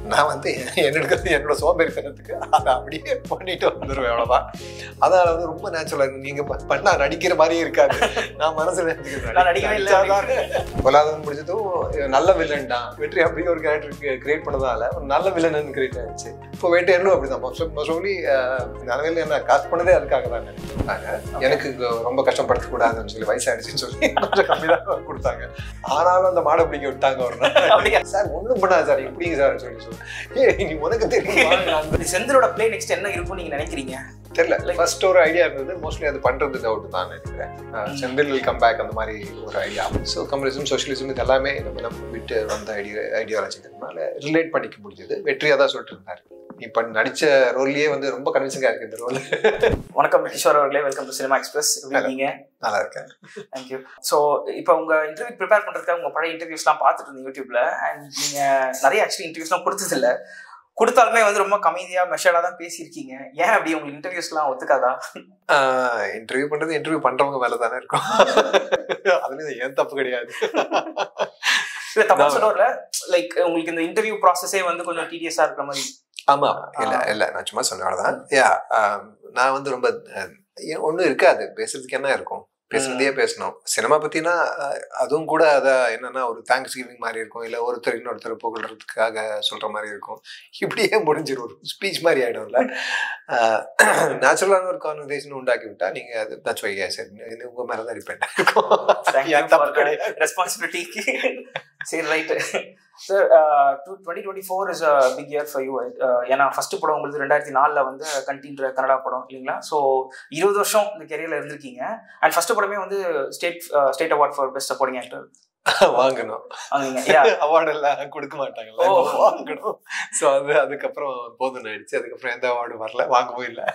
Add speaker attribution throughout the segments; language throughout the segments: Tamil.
Speaker 1: நான் வந்து என்னோட சோம்பேறித்தனத்துக்கு அதை அப்படியே பண்ணிட்டு வந்துடுவேன், அவ்வளோதான். அதனால வந்து ரொம்ப நேச்சுரலாக இருக்கும். நீங்கள் பண்ணா நடிக்கிற மாதிரியே இருக்காது. நான் மனசில் பொல்லாதவன் முடிச்சதும் நல்ல வில்லன் தான். வெற்றி அப்படி ஒரு கேரக்டருக்கு கிரியேட் பண்ணதால ஒரு நல்ல வில்லன் கிரியேட் ஆயிடுச்சு. இப்போ வேட்டையனும் அப்படிதான். மோஸ்ட்லி நிலவில் என்ன காசு பண்ணதே அதுக்காக தான் நினைக்கிறாங்க. எனக்கு ரொம்ப கஷ்டப்படுத்தக்கூடாதுன்னு சொல்லி வயசாயிடுச்சுன்னு சொல்லி கொஞ்சம் கம்மி தான் கொடுத்தாங்க. ஆனாலும் அந்த மாடை பிடிக்க விட்டாங்க ஒரு நாள். சார் ஒன்றும் பண்ணாது சார், எப்படிங்க சார் சொல்லி நீ உனக்கு தெரியும்.
Speaker 2: செந்திலோட பிளே நெக்ஸ்ட் என்ன இருக்கும்னு நீங்க நினைக்கிறீங்க?
Speaker 1: தெரியல. ஃபர்ஸ்ட் ஒரு ஐடியா இருந்தது. மோஸ்ட்லி அது பண்றது டவுட் தான் நினைக்கிறேன். செந்தில் கம் பேக் அந்த மாதிரி ஒரு ஐடியா. ஸோ கம்யூனிசம், சோஷியலிசம் இது எல்லாமே நம்ம விட்டு வந்த ஐடியாலஜினால ரிலேட் பண்ணிக்க முடிஞ்சது. வெற்றியா தான் சொல்லிட்டு இருந்தாரு. இப்ப நடிச்ச ரோல்லையே வந்து ரொம்ப கன்வின்சிங்கா இருக்கு இந்த ரோல்.
Speaker 2: வணக்கம் கிஷோர் அவர்களே, வெல்கம் டு சினிமா எக்ஸ்பிரஸ். எப்படி இருக்கீங்க?
Speaker 1: நல்லா இருக்கேன்.
Speaker 2: தேங்க்யூ. ஸோ இப்போ உங்க இன்டர்வியூ ப்ரிப்பேர் பண்றதுக்காக உங்க பழைய இன்டர்வியூஸ்லாம் பார்த்துட்டு இருந்தேன் யூடியூப்ல. அண்ட் நீங்க நிறைய ஆக்சுவலி இன்டர்வியூஸ்லாம் கொடுத்தது இல்லை, கொடுத்தாலுமே வந்து ரொம்ப கம்மியா மெஷர்டா தான் பேசியிருக்கீங்க. ஏன் அப்படி உங்களுக்கு இன்டர்வியூஸ்லாம் ஒத்துக்காதா?
Speaker 1: இன்டர்வியூ பண்றது இன்டர்வியூ பண்றவங்க மேல தானே இருக்கும். அதுல ஏன் தப்பு கிடையாது.
Speaker 2: இல்ல தப்பா சொல்ல, லைக் உங்களுக்கு இந்த இன்டர்வியூ ப்ராசஸே வந்து கொஞ்சம் டீடியஸா இருக்கிற மாதிரி.
Speaker 1: ஆமா, இல்ல நான் சும்மா சொன்னதான். நான் வந்து ரொம்ப ஒண்ணும் இருக்காது, பேசுறதுக்கு என்ன இருக்கும், பேசுறதே பேசணும். சினிமா பத்தினா அதுவும் கூட அதான் என்னன்னா ஒரு தேங்க்ஸ் கிவிங் மாதிரி இருக்கும், இல்ல ஒருத்தர் இன்னொருத்தர் புகழ்றதுக்காக சொல்ற மாதிரி இருக்கும். இப்படியே முடிஞ்சிடும், ஒரு ஸ்பீச் மாதிரி ஆயிடும்ல. நேச்சுரலான ஒரு கான்வர்சேஷன் உண்டாக்கி விட்டா நீங்க தட்ஸ் வை ஐ செட் உங்க மேல தான் டிபெண்ட் ஆயிருக்கும்.
Speaker 2: ரெஸ்பான்சிபிலிட்டி. சரி, right sir. 2024 is a big year for you. ஏன்னா ஃபர்ஸ்ட் படம் உங்களுக்கு 2004 வந்து கண்டின்ற கன்னடா படம் இல்லைங்களா? ஸோ 20 வருஷம் இந்த கெரியர்ல இருந்திருக்கீங்க. அண்ட் ஃபர்ஸ்ட் படமே வந்து state award for best supporting actor
Speaker 1: வாங்கணும். அவார்டு எல்லாம் கொடுக்க மாட்டாங்கல்ல, வாங்கணும். ஸோ அதுக்கப்புறம் போதும் ஆயிடுச்சு. அதுக்கப்புறம் எந்த அவார்டும் வரல, வாங்கவும் இல்லை.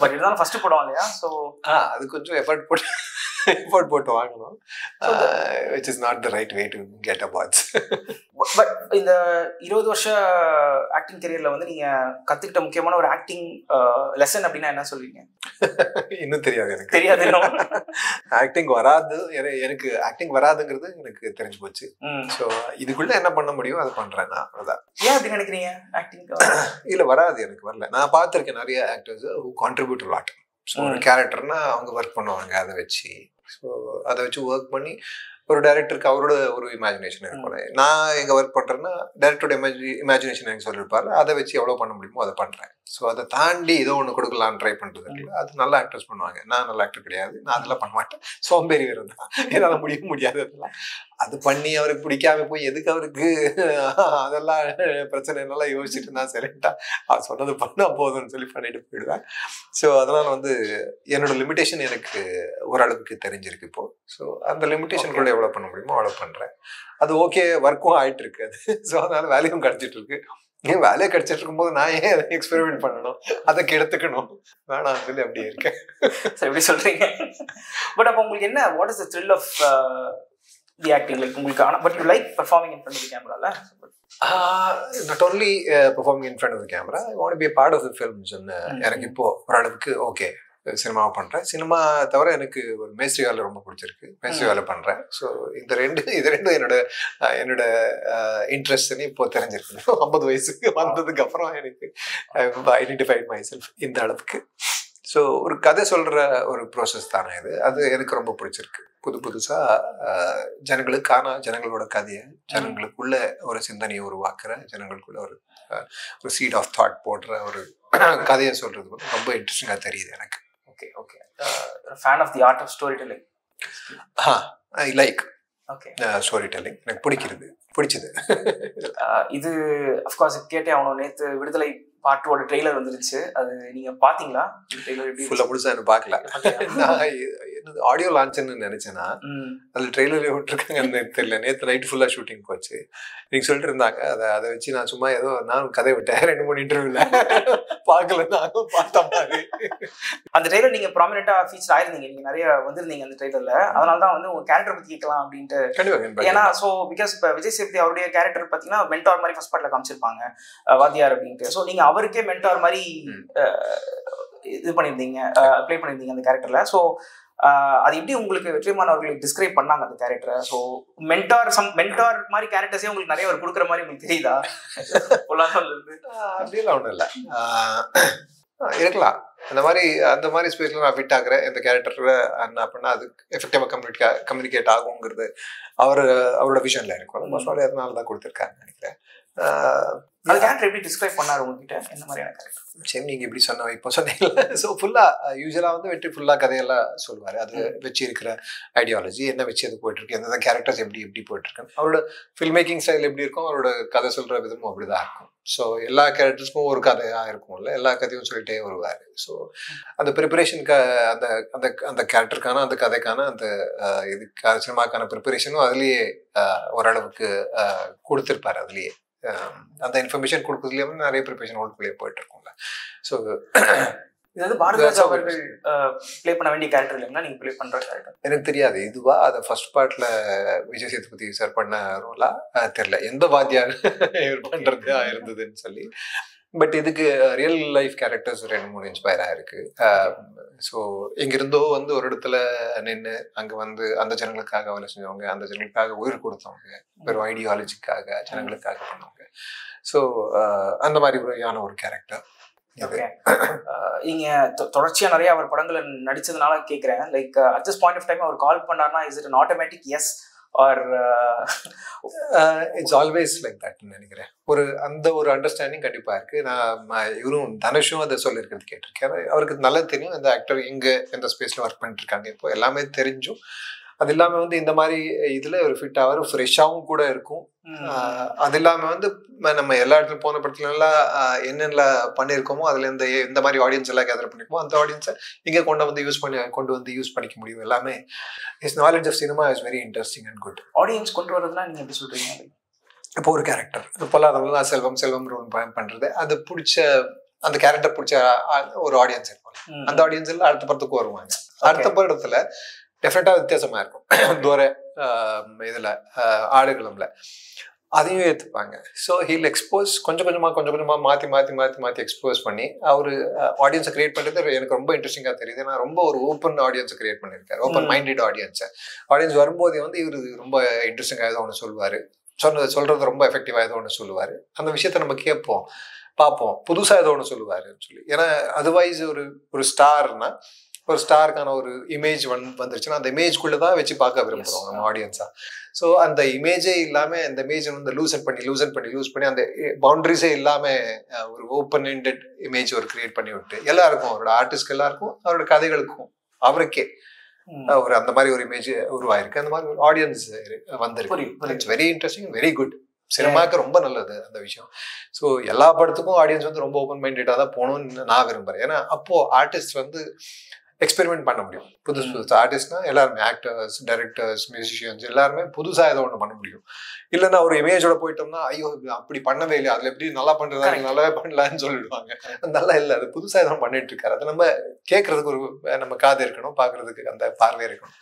Speaker 2: பட் இருந்தாலும் ஃபர்ஸ்ட் படம் இல்லையா? ஸோ
Speaker 1: அது கொஞ்சம் எஃபர்ட் போட்டு வாங்கணும். which is not the right way to get awards.
Speaker 2: But இந்த 20 வருஷ ஆக்டிங் கெரியர்ல வந்து நீங்க கத்துக்கிட்ட முக்கியமான ஒரு ஆக்டிங் லெசன் அப்படின்னா என்ன சொல்வீங்க?
Speaker 1: இன்னும் தெரியாது எனக்கு.
Speaker 2: தெரியாது.
Speaker 1: ஆக்டிங் வராது, எனக்கு ஆக்டிங் வராதுங்கிறது எனக்கு தெரிஞ்சு போச்சு. ஸோ இதுக்குள்ள என்ன பண்ண முடியும் அதை பண்றேன் நான், அவ்வளவுதான்.
Speaker 2: ஏன் அப்படி நினைக்கிறீங்க? ஆக்டிங்
Speaker 1: இல்ல வராது, எனக்கு வரல. நான் பார்த்திருக்கேன் நிறைய actors who contribute a lot. So ஒரு கேரக்டர்னா அவங்க ஒர்க் பண்ணுவாங்க, அதை வச்சு. ஸோ அதை வச்சு ஒர்க் பண்ணி ஒரு டைரக்டருக்கு அவரோட ஒரு இமேஜினேஷன் இருக்கும். நான் எங்க ஒர்க் பண்றேன்னா டைரக்டரோட இமேஜினேஷன் எனக்கு சொல்லியிருப்பாரு, அதை வச்சு எவ்வளவு பண்ண முடியுமோ அதை பண்றேன். ஸோ அதை தாண்டி ஏதோ ஒன்று கொடுக்கலான்னு ட்ரை பண்றது இல்லை. அது நல்ல ஆக்டர்ஸ் பண்ணுவாங்க, நான் நல்ல ஆக்டர் கிடையாது, நான் அதெல்லாம் பண்ண மாட்டேன். சோம்பேறி வேறு தான், என்னால் முடியாது அதெல்லாம். அது பண்ணி அவருக்கு பிடிக்காம போய் எதுக்கு அவருக்கு அதெல்லாம் பிரச்சனை என்னெல்லாம் யோசிச்சுட்டு நான் சைலண்டா அவர் சொன்னது பண்ணா போதும்னு சொல்லி பண்ணிட்டு போயிடுவேன். ஸோ அதனால வந்து என்னோட லிமிடேஷன் எனக்கு ஓரளவுக்கு தெரிஞ்சிருக்கு இப்போ. ஸோ அந்த லிமிடேஷனுக்குள்ள எவ்வளோ பண்ண முடியுமோ அவ்வளோ பண்றேன். அது ஓகே, ஒர்க்கும் ஆயிட்டு இருக்கு அது. ஸோ அதனால வேலையும் கிடைச்சிட்டு இருக்கு. ஏன் வேலையை கிடைச்சிட்டு இருக்கும்போது நான் ஏன் அதை எக்ஸ்பெரிமெண்ட் பண்ணணும், அதை கெடுத்துக்கணும் வேணாம் சொல்லி அப்படியே இருக்கேன்.
Speaker 2: எப்படி சொல்றீங்க? பட் அப்போ உங்களுக்கு என்ன, what is the thrill of the acting? Like உங்களுக்கு but you like performing in front of the கேமரால?
Speaker 1: not only performing in front of the camera, I want to be a part of the films. எனக்கு இப்போ ஓரளவுக்கு ஓகே சினிமாவை பண்றேன். சினிமா தவிர எனக்கு ஒரு மேஸ்ட்ரி வேலை ரொம்ப பிடிச்சிருக்கு, மேஸ்ட்ரி வேலை பண்றேன். ஸோ இது ரெண்டும் என்னோட இன்ட்ரெஸ்ட்னு இப்போ தெரிஞ்சிருக்கு. 50 வயசுக்கு வந்ததுக்கு அப்புறம் எனக்கு ஐடென்டிஃபைட் மை செல்ஃப் இந்த அளவுக்கு. ஸோ ஒரு கதை சொல்ற ஒரு ப்ராசஸ் தானே இது, அது எனக்கு ரொம்ப பிடிச்சிருக்கு. புதுசா ஜனங்களோட கதையை, ஜனங்களுக்குள்ள ஒரு சிந்தனையை உருவாக்குற, ஜனங்களுக்குள்ள ஒரு சீட் ஆஃப் தாட் போடுற ஒரு கதையை சொல்றது வந்து ரொம்ப இன்ட்ரெஸ்டிங்கா தெரியுது எனக்கு.
Speaker 2: Okay okay. Fan of the art of storytelling.
Speaker 1: I like storytelling, எனக்கு பிடிச்சது. இது
Speaker 2: அஃப்கோர்ஸ் கேட்டே ஆகணும். நேற்று விடுதலை பாட்டோட ட்ரெய்லர் வந்துருச்சு, அது நீங்க பாத்தீங்களா?
Speaker 1: முழுசா என்ன பார்க்கல. நான் ஆடியோ லான்ச்னு நினைச்சேன்னா அதுல ட்ரெய்லர் விட்டுருக்காங்கன்னு தெரியல. நேற்று நைட் ஃபுல்லா ஷூட்டிங் போச்சு. நீங்க சொல்லிட்டு இருந்தாங்க, அதை வச்சு நான் சும்மா ஏதோ நானும் கதை விட்டேன். 2-3 இன்டர்வியூல பார்க்கல, நானும் பார்த்த மாதிரி.
Speaker 2: அந்த ட்ரெய்லர் நீங்க ப்ராமினெண்டா ஃபீச்சர் ஆயிருந்தீங்க, நீங்க நிறைய வந்திருந்தீங்க அந்த ட்ரெய்லர்ல. அதனாலதான் வந்து உங்க கேரக்டர் பத்தி கேட்கலாம் அப்படின்ட்டு. ஏன்னா சோ பிகாஸ் இப்ப விஜய் சேதுபதி அவருடைய கேரக்டர் பாத்தீங்கன்னா மென்டார் மாதிரி ஃபர்ஸ்ட் பார்ட்ல காமிச்சிருப்பாங்க, வாத்தியார் அப்படின்ட்டு. ஸோ நீங்க அவருக்கே மென்டார் மாதிரி இது பண்ணியிருந்தீங்க, ப்ளே பண்ணியிருந்தீங்க அந்த கேரக்டர்ல. ஸோ அது எப்படி உங்களுக்கு வெற்றிமாறன் அவர்கள் டிஸ்கிரைப் பண்ணாங்க அந்த கேரக்டரை? ஸோ மென்டார் மாதிரி கேரக்டர்ஸே உங்களுக்கு நிறைய ஒரு கொடுக்குற மாதிரி உங்களுக்கு தெரியுதா?
Speaker 1: அப்படியெல்லாம் ஒன்றும் இல்லை, இருக்கலாம். அந்த மாதிரி ஸ்பேஸ்ல நான் ஃபிட் ஆகுறேன் இந்த கேரக்டர் என்ன அப்படின்னா அது எஃபெக்டிவா கம்யூனிகேட் ஆகுங்கிறது அவரோட விஷன்ல இருக்கும். மோஸ்ட் அதனால தான் கொடுத்துருக்காங்க நினைக்கிறேன்.
Speaker 2: அந்த கேரக்டர் எப்படி டிஸ்கிரைப் பண்ணாரு உங்ககிட்ட? என்ன மாதிரியான கேரக்டர்?
Speaker 1: சரி, நீங்க இப்படி சொன்ன இப்போ சொன்னீங்கல்ல, ஸோ ஃபுல்லா யூஸ்வலா வந்து வெற்றி ஃபுல்லா கதையெல்லாம் சொல்லுவாரு. அது வச்சு இருக்கிற ஐடியாலஜி என்ன வச்சு அது போயிட்டு இருக்கு, எந்தெந்த கேரக்டர்ஸ் எப்படி போயிட்டு இருக்கு, அவரோட ஃபில்ம் மேக்கிங் ஸ்டைல் எப்படி இருக்கும், அவரோட கதை சொல்ற விதமும் அப்படிதான் இருக்கும். ஸோ எல்லா கேரக்டர்ஸ்க்கும் ஒரு கதையா இருக்கும்ல, எல்லா கதையும் சொல்லிட்டே வருவாரு. ஸோ அந்த ப்ரிப்பரேஷனுக்கு அந்த அந்த அந்த கேரக்டருக்கான அந்த கதைக்கான அந்த இதுக்கு சினிமாக்கான ப்ரிப்பரேஷனும் அதுலயே ஓரளவுக்கு கொடுத்துருப்பாரு. அதுலயே அந்த இன்ஃபர்மேஷன் கொடுக்கறதுலயே வந்து நிறைய ப்ரிப்பரேஷன் ஓல்டுக்குள்ளேயே போயிட்டு இருக்கும்ல. ஸோ
Speaker 2: இது வந்து பாரதிராஜா அவர்கள் ப்ளே பண்ண வேண்டிய கேரக்டர் இல்லைங்களா நீங்க ப்ளே பண்ற கேரக்டர்?
Speaker 1: எனக்கு தெரியாது இதுவா அதை ஃபர்ஸ்ட் பார்ட்ல விஜய் சேதுபதி சார் பண்ண ரோலா தெரியல, எந்த வாத்தியார் பண்றது இருந்ததுன்னு சொல்லி. பட் இதுக்கு ரியல் லைஃப் கேரக்டர்ஸ் 2-3 இன்ஸ்பயர் ஆயிருக்கு. ஸோ எங்கிருந்தோ வந்து ஒரு இடத்துல நின்று அங்கே வந்து அந்த ஜனங்களுக்காக வேலை செஞ்சவங்க, அந்த ஜனங்களுக்காக உயிர் கொடுத்தவங்க, வெறும் ஐடியாலஜிக்காக ஜனங்களுக்காக பண்ணவங்க. ஸோ அந்த மாதிரியான ஒரு கேரக்டர்.
Speaker 2: நீங்க தொடர்ச்சியா நிறைய அவர் படங்களை நடிச்சதுனால கேட்கிறேன், like at this point of time அவர் கால் பண்ணார்னா is it an automatic yes or
Speaker 1: it's always like தட்னு நினைக்கிறேன். அந்த ஒரு அண்டர்ஸ்டாண்டிங் கண்டிப்பா இருக்கு. நான் இவரும் தனுஷும் அதை சொல்லியிருக்கிறது கேட்டிருக்கேன். அவருக்கு நல்லா தெரியும் இந்த ஆக்டர் எங்க எந்த ஸ்பேஸ்ல ஒர்க் பண்ணிட்டு இருக்காங்க, இப்போ எல்லாமே தெரிஞ்சும் அது இல்லாம வந்து இந்த மாதிரி இதுல ஒரு ஃபிட் ஆவாரு, ஃப்ரெஷ்ஷாவும் கூட இருக்கும். அது இல்லாம வந்து நம்ம எல்லா இடத்துல போன படத்துல எல்லாம் என்னென்ன பண்ணியிருக்கோமோ அதுல இந்த மாதிரி ஆடியன்ஸ் எல்லாம் கேதர் பண்ணிருக்கோமோ அந்த ஆடியன்ஸை இங்க கொண்டு வந்து யூஸ் பண்ணிக்க முடியும். எல்லாமே is knowledge of cinema is very interesting and good.
Speaker 2: Audience கொண்டு வரதுனா நீங்க எப்படி சொல்றீங்க?
Speaker 1: இப்போ ஒரு கேரக்டர் பொல்லாதவங்க செல்வம் ரோல் பண்றது, அது பிடிச்ச அந்த கேரக்டர் பிடிச்ச ஒரு ஆடியன்ஸ் இருப்பாங்க. அந்த ஆடியன்ஸ் எல்லாம் அடுத்த படத்துக்கு வருவாங்க. அடுத்த படத்துல டெஃபினட்டா வித்தியாசமா இருக்கும். தூர இதுல ஆடுகளம்ல அதையும் ஏற்றுப்பாங்க. ஸோ ஹீல் எக்ஸ்போஸ் கொஞ்சம் கொஞ்சமா மாற்றி எக்ஸ்போஸ் பண்ணி அவரு ஆடியன்ஸை கிரியேட் பண்ணுறது எனக்கு ரொம்ப இன்ட்ரெஸ்டிங்காக தெரியுது. ஏன்னா ரொம்ப ஒரு ஓப்பன் ஆடியன்ஸை கிரியேட் பண்ணியிருக்காரு, ஓப்பன் மைண்டட் ஆடியன்ஸை. ஆடியன்ஸ் வரும்போதே வந்து இவர் ரொம்ப இன்ட்ரெஸ்டிங்காக ஏதோ ஒன்று சொல்லுவார், சொல்றது ரொம்ப எஃபெக்டிவாக ஏதோ ஒன்று சொல்லுவார். அந்த விஷயத்த நம்ம கேட்போம், பார்ப்போம், புதுசாக ஏதோ ஒன்று சொல்லுவாருன்னு சொல்லி. ஏன்னா அதர்வைஸ் ஒரு ஸ்டார்னா ஒரு ஸ்டாருக்கான ஒரு இமேஜ் வந்துருச்சுன்னா அந்த இமேஜ்குள்ளே தான் வச்சு பார்க்க விரும்புகிறோம் நம்ம ஆடியன்ஸாக. ஸோ அந்த இமேஜே இல்லாமல் அந்த இமேஜை வந்து லூஸ் பண்ணி அந்த பவுண்டரிஸே இல்லாமல் ஒரு ஓப்பன் எண்டட் இமேஜ் ஒரு கிரியேட் பண்ணி விட்டு எல்லாருக்கும், அவரோட ஆர்டிஸ்ட்க்கு எல்லாருக்கும், அவரோட கதைகளுக்கும், அவருக்கே ஒரு அந்த மாதிரி ஒரு இமேஜ் உருவாயிருக்கு. அந்த மாதிரி ஒரு ஆடியன்ஸ் வந்திருக்கு. It's very interesting, very good. சினிமாவுக்கு ரொம்ப நல்லது அந்த விஷயம். ஸோ எல்லா படத்துக்கும் ஆடியன்ஸ் வந்து ரொம்ப ஓப்பன் மைண்டடாக தான் போகணும்னு நான் விரும்புகிறேன். ஏன்னா அப்போ ஆர்டிஸ்ட் வந்து எக்ஸ்பெரிமெண்ட் பண்ண முடியும். புதுசு ஆர்டிஸ்ட்னா எல்லாருமே ஆக்டர்ஸ், டைரக்டர்ஸ், மியூசிஷியன்ஸ் எல்லாருமே புதுசாக ஏதோ ஒன்று பண்ண முடியும். இல்லைன்னா ஒரு இமேஜோட போயிட்டோம்னா ஐயோ அப்படி பண்ணவே இல்லை, அதில் எப்படி நல்லா பண்ணுறதா நல்லாவே பண்ணலான்னு சொல்லிடுவாங்க. நல்லா இல்லை, அது புதுசாக ஏதோ பண்ணிட்டு இருக்காரு. அதை நம்ம கேட்கறதுக்கு நம்ம காது இருக்கணும், பார்க்கறதுக்கு அந்த பார்வை இருக்கணும்.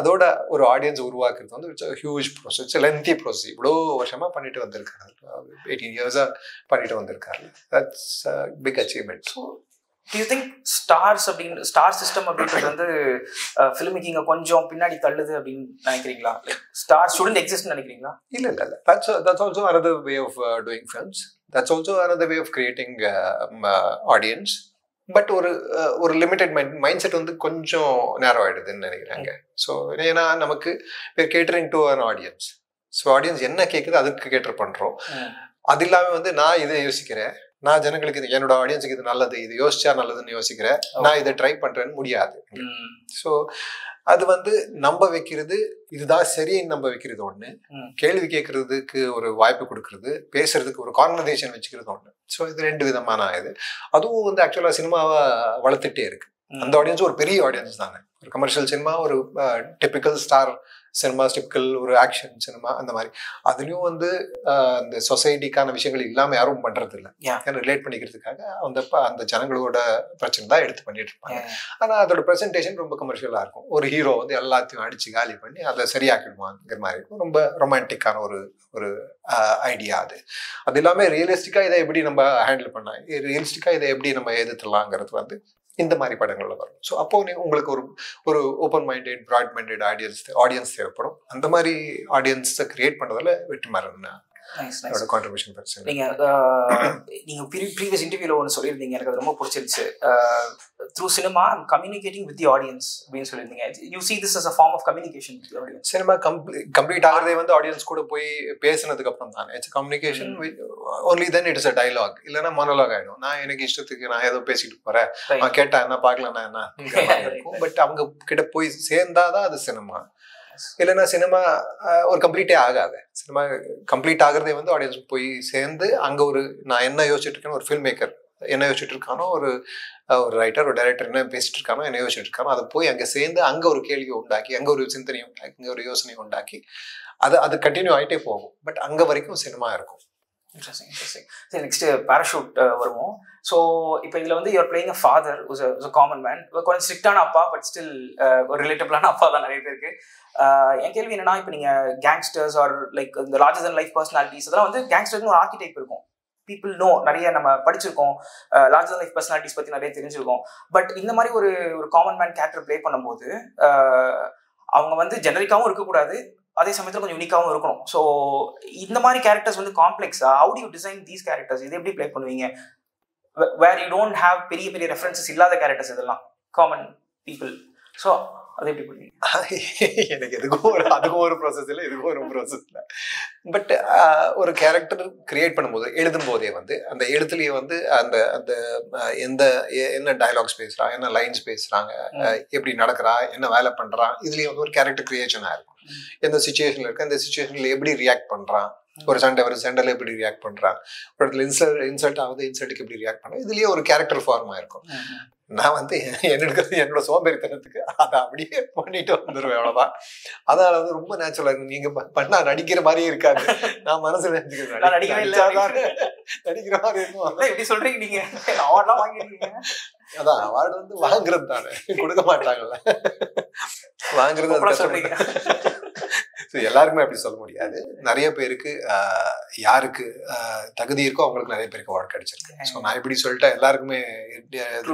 Speaker 1: அதோட ஒரு ஆடியன்ஸ் உருவாக்குறது வந்து it's huge process, it's lengthy process. இவ்வளோ வருஷமா பண்ணிட்டு வந்திருக்காரு, 18 years பண்ணிட்டு வந்திருக்காரு. That's big achievement.
Speaker 2: So do you think star system அப்படின்றது வந்து ஃபிலிம் மேக்கிங்கை கொஞ்சம் பின்னாடி தள்ளுது அப்படின்னு நினைக்கிறீங்களா? லைக் ஸ்டார் ஷுடன்ட் எக்ஸிஸ்ட்னு நினைக்கிறீங்களா?
Speaker 1: இல்லை that's also another way of doing films. That's also another way of creating audience. But ஒரு லிமிட்டட் மைண்ட் செட் வந்து கொஞ்சம் நேரம் ஆயிடுதுன்னு நினைக்கிறாங்க. ஸோ ஏன்னா நமக்கு catering to an audience. So audience என்ன கேட்குது அதுக்கு கேட்டர் பண்றோம். அது இல்லாமல் வந்து நான் இதை யோசிக்கிறேன், நான் ஜனங்களுக்கு இது, என்னோட ஆடியன்ஸுக்கு இது நல்லது, இது யோசிச்சா நல்லதுன்னு யோசிக்கிறேன், நான் இதை ட்ரை பண்றேன்னு முடியாது. ஸோ அது வந்து நம்ப வைக்கிறது, இதுதான் சரின்னு நம்ப வைக்கிறது ஒண்ணு, கேள்வி கேட்கறதுக்கு ஒரு வாய்ப்பு கொடுக்கறது, பேசுறதுக்கு ஒரு கான்வர்சேஷன் வச்சுக்கிறது ஒண்ணு. ஸோ இது 2 விதமான இது. அதுவும் வந்து ஆக்சுவலா சினிமாவை வளர்த்துட்டே இருக்கு. அந்த ஆடியன்ஸ் ஒரு பெரிய ஆடியன்ஸ் தானே. ஒரு கமர்ஷியல் சினிமா, ஒரு டிபிக்கல் ஸ்டார் சினிமா, டிபிக்கல் ஒரு ஆக்ஷன் சினிமா, அந்த மாதிரி அதுலயும் வந்து இந்த சொசைட்டிக்கான விஷயங்கள் இல்லாம யாரும் பண்றது இல்லை. ரிலேட் பண்ணிக்கிறதுக்காக அந்த ஜனங்களோட பிரச்சனை தான் எடுத்து பண்ணிட்டு இருப்பாங்க. ஆனா அதோட பிரசன்டேஷன் ரொம்ப கமர்ஷியலா இருக்கும். ஒரு ஹீரோ வந்து எல்லாத்தையும் அடிச்சு காலி பண்ணி அதை சரியாக்கிடுவாங்கிற மாதிரி இருக்கும். ரொம்ப ரொமான்டிக்கான ஒரு ஐடியா அது. அது இல்லாம ரியலிஸ்டிக்கா இதை எப்படி நம்ம ஹேண்டில் பண்ண, ரியலிஸ்டிக்கா இதை எப்படி நம்ம எதிர்த்துலாங்கிறது வந்து இந்த மாதிரி படங்கள்ல வரும். ஸோ அப்போ உங்களுக்கு ஒரு ஒரு open minded broad minded audience தேவைப்படும். அந்த மாதிரி ஆடியன்ஸை கிரியேட் பண்றதுல வெற்றிமாறன் கான்ட்ரிபியூஷன் பிரச்சனை.
Speaker 2: நீங்க ப்ரீவியஸ் இன்டர்வியூல ஒன்று சொல்லியிருந்தீங்க, எனக்கு அது ரொம்ப பிடிச்சிருச்சு. Through cinema I'm communicating with the audience அப்படின்னு சொல்லியிருந்தீங்க. You see this as a form of communication with the audience.
Speaker 1: Cinema complete ஆகிறதே வந்து ஆடியன்ஸ் கூட போய் பேசினதுக்கு அப்புறம் தான் it's communication. Only then it is a dialogue, இல்லைன்னா மொனோலாக் ஆயிடும். நான் எனக்கு இஷ்டத்துக்கு நான் ஏதோ பேசிட்டு போறேன், நான் கேட்டா என்ன பார்க்கலாம் என்ன இருக்கும். பட் அவங்க கிட்ட போய் சேர்ந்தாதான் அது சினிமா. இல்லைன்னா சினிமா ஒரு கம்ப்ளீட்டே ஆகாது. சினிமா கம்ப்ளீட் ஆகிறதே வந்து ஆடியன்ஸ் போய் சேர்ந்து அங்கே ஒரு நான் என்ன யோசிச்சுட்டு இருக்கேன்னு, ஒரு ஃபில்ம் மேக்கர் என்ன யோசிச்சுட்டு இருக்கானோ, ஒரு ரைட்டர் ஒரு டைரக்டர் என்ன பேசிட்டு இருக்கானோ, என்ன யோசிச்சுட்டு இருக்கானோ, அதை போய் அங்கே சேர்ந்து அங்கே ஒரு கேள்வியை உண்டாக்கி, அங்கே ஒரு சிந்தனையை உண்டாக்கி, அங்கே ஒரு யோசனையை உண்டாக்கி அது கண்டினியூ ஆகிட்டே போகும். பட் அங்கே வரைக்கும் சினிமா இருக்கும்.
Speaker 2: இன்ட்ரெஸ்டிங். சரி, நெக்ஸ்ட் பேராஷூட் வருவோம். ஸோ இப்போ இதில் வந்து you are playing a father was a common man, கொஞ்சம் ஸ்ட்ரிக்டான அப்பா, பட் ஸ்டில் ஒரு ரிலேட்டபிளான அப்பா தான் நிறைய பேருக்கு. என் கேள்வி என்னன்னா, இப்போ நீங்கள் கேங்ஸ்டர்ஸ் ஆர் லைக் இந்த லார்ஜர் தன் லைஃப் பர்சனாலிட்டிஸ், அதெல்லாம் வந்து கேங்ஸ்டர்னு ஒரு ஆர்கிடைப் இருக்கும். பீப்புள் நோ, நிறைய நம்ம படிச்சிருக்கோம், லார்ஜர் தன் லைஃப் பர்சனாலிட்டிஸ் பற்றி நிறைய தெரிஞ்சிருக்கோம். பட் இந்த மாதிரி ஒரு காமன் மேன் கேரக்டர் ப்ளே பண்ணும்போது அவங்க வந்து ஜெனரிக்காகவும் இருக்கக்கூடாது, அதே சமயத்தில் கொஞ்சம் யூனிக்காகவும் இருக்கணும். ஸோ இந்த மாதிரி கேரக்டர்ஸ் வந்து காம்ப்ளெக்ஸா, how do you design these characters? இது எப்படி ப்ளே பண்ணுவீங்க? வேர் யூ டோன்ட் ஹேவ் பெரிய பெரிய ரெஃபரன்சஸ் இல்லாத கேரக்டர்ஸ், இதெல்லாம் காமன் பீப்புள். ஸோ அது எப்படி பண்ணுவீங்க?
Speaker 1: எனக்கு அதுக்கும் ஒரு ப்ராசஸ் இல்லை, இதுக்கும் ஒரு ப்ராசஸ் இல்லை. பட் ஒரு கேரக்டர் கிரியேட் பண்ணும்போது, எழுதும் போதே வந்து அந்த எழுத்துலேயே வந்து அந்த அந்த என்ன டயலாக்ஸ் பேசுகிறான், என்ன லைன்ஸ் பேசுகிறாங்க, எப்படி நடக்கிறா, என்ன வேலை பண்ணுறான், இதுலேயே வந்து ஒரு கேரக்டர் கிரியேஷனாக இருக்கும். எந்த சுச்சுவேஷனில் இருக்க, அந்த சுச்சுவேஷனில் எப்படி ரியாக்ட் பண்ணுறான், ஒரு சண்டையில் எப்படி ரியாக்ட் பண்ணுறான், ஒரு இடத்துல இன்சல்ட் ஆகுது, இன்சல்ட்டுக்கு எப்படி ரியாக்ட் பண்ணுறான், இதுலேயே ஒரு கேரக்டர் ஃபார்ம் ஆயிருக்கும். நான் வந்து என்னோட சோம்பேறித்தனத்துக்கு அதை அப்படியே பண்ணிட்டு வந்துடுவேன், அவ்வளோதான். அதனால வந்து ரொம்ப நேச்சுரலா இருக்கும். நீங்க பண்ணா நடிக்கிற மாதிரியே இருக்காது. நான் மனசுல நினைச்சுக்கிறேன் நடிக்கிற மாதிரி இருக்கும்.
Speaker 2: எப்படி சொல்றீங்க நீங்க? அவார்ட்லாம் வாங்கிருக்கீங்க.
Speaker 1: அதான் அவார்டு வந்து வாங்குறது தானே, கொடுக்க மாட்டாங்கல்ல. வாங்குறது சொல்றீங்க. எல்லாருக்குமே அப்படி சொல்ல முடியாது. நிறைய பேருக்கு யாருக்கு தகுதி இருக்கோ அவங்களுக்கு நிறைய பேருக்கு அவார்டு கிடைச்சிருக்கு. ஸோ நான் இப்படி சொல்லிட்டா எல்லாருக்குமே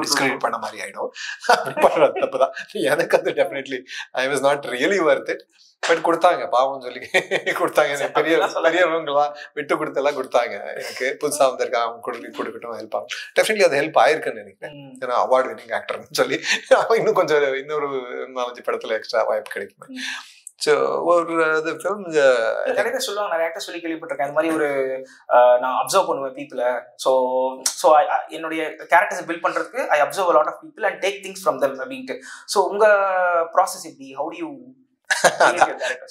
Speaker 1: டிஸ்கிரெடிட் பண்ண மாதிரி ஆயிடும். அப்படி பண்றது தப்புதான். எனக்கு அது definitely I was not really worth it. But கொடுத்தாங்க, பாவம் சொல்லி கொடுத்தாங்க. பெரியவங்களாம் விட்டு கொடுத்தெல்லாம் கொடுத்தாங்க. எனக்கு புதுசா வந்திருக்காங்க, அவங்க கொடுக்கட்டும், ஹெல்ப் ஆகும். டெஃபினெட்லி அது ஹெல்ப் ஆயிருக்குன்னு நினைக்கிறேன். ஏன்னா அவார்டு வின்னிங் ஆக்டர்னு சொல்லி இன்னும் கொஞ்சம் இன்னொரு 4-5 படத்துல எக்ஸ்ட்ரா வாய்ப்பு கிடைக்கும். ஸோ ஒரு ஃபிலிம்
Speaker 2: நிறைய சொல்லுவாங்க, நிறைய ஆக்டர் சொல்லி கேள்விப்பட்டிருக்கேன். இந்த மாதிரி ஒரு நான் அப்சர்வ் பண்ணுவேன் பீப்புளை. ஸோ என்னுடைய கேரக்டர்ஸ் பில்ட் பண்றதுக்கு I observe a lot of people and take things from them அப்படின்ட்டு. ஸோ உங்க ப்ராசஸ் எப்படி? ஹவு டு யூ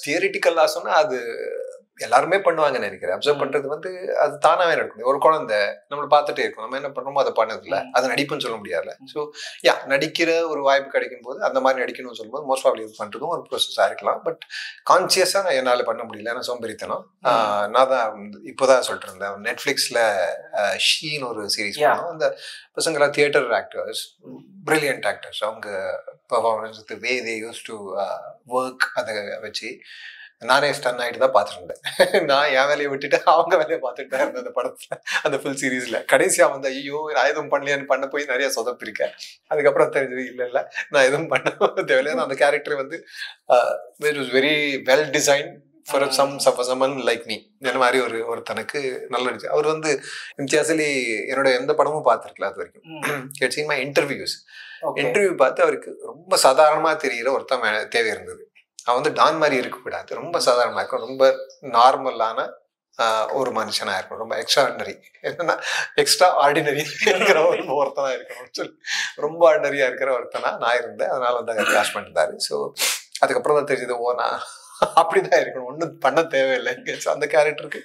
Speaker 1: தியரிட்டிக்கலா சொன்னா அது எல்லாருமே பண்ணுவாங்கன்னு நினைக்கிறேன். அப்சர்வ் பண்றது வந்து அது தானாவே நடக்கும். ஒரு குழந்தை நம்மளை பார்த்துட்டே இருக்கும், நம்ம என்ன பண்றோமோ அதை பண்ணதில்ல, அது நடிப்புன்னு சொல்ல முடியாதுல்ல. ஸோ நடிக்கிற ஒரு வாய்ப்பு கிடைக்கும் போது அந்த மாதிரி நடிக்கணும்னு சொல்லும்போது மோஸ்ட் ஆஃப் இது பண்றதும் ஒரு ப்ரோசஸா இருக்கலாம். பட் கான்சியஸா நான் என்னால பண்ண முடியல, ஏன்னா சோம்பேறித்தனம். நான் தான் இப்போதான் சொல்லிட்டு இருந்தேன், நெட்ஃபிளிக்ஸ்ல ஷீன்னு ஒரு சீரீஸ் பண்ணோம். அந்த பசங்களாம் தியேட்டர் ஆக்டர்ஸ், பிரில்லியன்ட் ஆக்டர்ஸ். அவங்க performance, way they use to work, அதை வச்சு நானே ஸ்டன் ஆகிட்டு தான் பார்த்துருந்தேன். நான் என் வேலையை விட்டுட்டு அவங்க வேலையை பார்த்துட்டு தான் இருந்தேன் அந்த படத்துல, அந்த ஃபுல் சீரீஸ்ல. கடைசியா வந்து ஐயோ நான் எதுவும் பண்ணலையான்னு பண்ண போய் நிறைய சொதப்பிருக்கேன். அதுக்கப்புறம் தெரிஞ்சது இல்லை நான் எதுவும் பண்ண தேவையில்லை. அந்த கேரக்டர் வந்து it was very well design for summon like me. இந்த மாதிரி ஒருத்தனுக்கு நல்ல இருந்துச்சு. அவர் வந்து இம்தியாஸ்லி என்னோட எந்த படமும் பார்த்துருக்கல அது வரைக்கும். மை இன்டர்வியூ பார்த்து அவருக்கு ரொம்ப சாதாரணமா தெரிகிற ஒருத்தன் தேவை இருந்தது. அவன் வந்து டான் மாதிரி இருக்கக்கூடாது, ரொம்ப சாதாரணமாக இருக்கும், ரொம்ப நார்மலான ஒரு மனுஷனா இருக்கணும், ரொம்ப எக்ஸ்ட்ராடினரி, என்னன்னா எக்ஸ்ட்ரா ஆர்டினரி இருக்கிற ஒருத்தனா இருக்கணும்னு சொல்லி ரொம்ப ஆர்டினரியா இருக்கிற ஒருத்தனா நான் இருந்தேன். அதனால வந்து அங்கே கிளாஸ் பண்ணிட்டாரு. ஸோ அதுக்கப்புறம் தான் தெரிஞ்சது, நான் அப்படிதான் இருக்கணும், ஒன்றும் பண்ண தேவையில்லை. அந்த கேரக்டருக்கு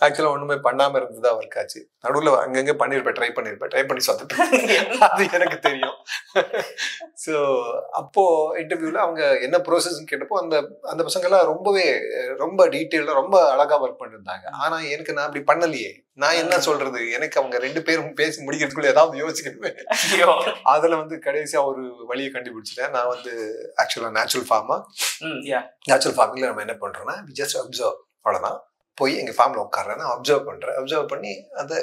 Speaker 1: ஆக்சுவலாக ஒன்றுமே பண்ணாமல் இருந்தது அவருக்காச்சு. நடுவில் அங்கங்கே ட்ரை பண்ணி சொதப்பேன், அது எனக்கு தெரியும். ஸோ அப்போ இன்டர்வியூவில் அவங்க என்ன ப்ரோசஸ்ன்னு கேட்டப்போ அந்த பசங்கள்லாம் ரொம்ப டீட்டெயிலாக ரொம்ப அழகாக ஒர்க் பண்ணியிருந்தாங்க. ஆனால் எனக்கு நான் அப்படி பண்ணலையே, நான் என்ன சொல்றது, எனக்கு அவங்க 2 பேரும் பேசி முடிக்கிறதுக்குள்ள ஏதாவது யோசிக்கணுமே. அதில் வந்து கடைசியாக ஒரு வழியை கண்டுபிடிச்சிட்டேன். நான் வந்து ஆக்சுவலாக நேச்சுரல் ஃபார்மில் நம்ம என்ன பண்ணுறோன்னா ஜஸ்ட் அப்சர்வ், அவ்வளோதான். போய் எங்கள் ஃபார்மில் உட்காடுறேன், நான் அப்சர்வ் பண்ணி அந்த